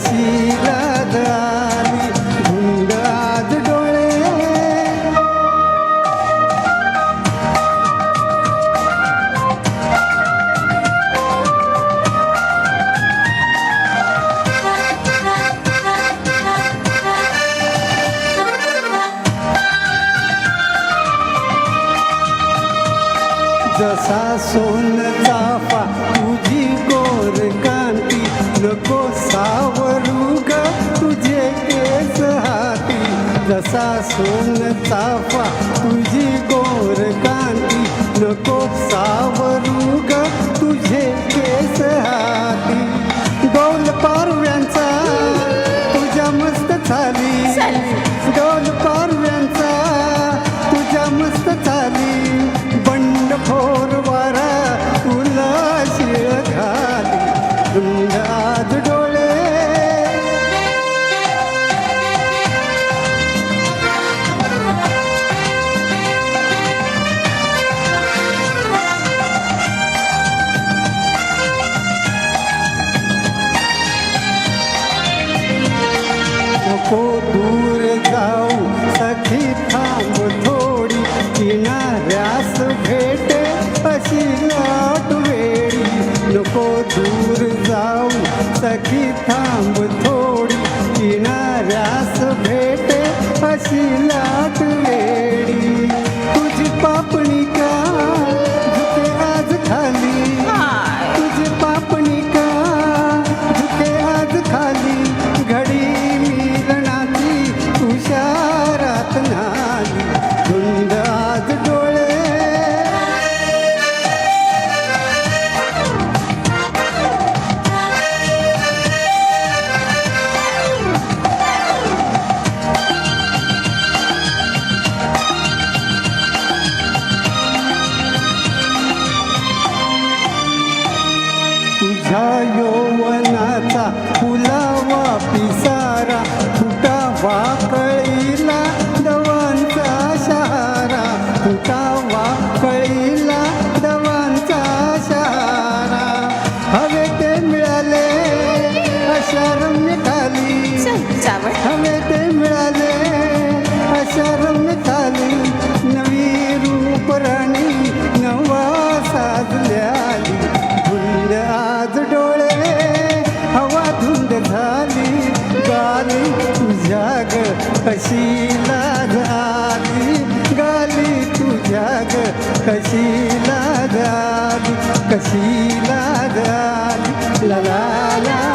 कशी लाज आली धुंद आज डोळे जसा सोन चाफा तुझी गोर कांती नको सावरू ग तुझे केस हाती जसा सोन चाफा तुझी गोर कांती नको सावरू ग तुझे केस हाती डोल पारव्यांचा तुझ्या मस्त झाली डोल पारव्यांचा तुझ्या मस्त झाली फोर वारा तुला शिळ घाली धुंद आज डोळे नको दूर जाऊ सखी थांब थोडी किनाऱ्यास भेटे अशी लाट वेळी नको दूर जाऊ सखी थांब थोडी किनाऱ्यास भेटे अशी लाट वेळी तुझी पापणी का झुके आज खाली तुझी पापणी का झुके आज खाली घडी मिलनाची तुषारात नाली धुंद आज डोळे तुझ्या यौवनाचा फुलावा पिसारा फुटावा कळीला दवांचा शहारा फुटावा कळीला दवांचा शहारा हवे ते मिळाले अशा रम्य खाली हवे ते मिळाले अशा रम्य खाली नवी रूप राणी नवा साजल्याली धुंद आज डोळे हवा धुंद झाली गाली तुझ्या ग कशी लाज आली गाली तुझ्या ग कशी लाज आली कशी लाज आली ला ला ला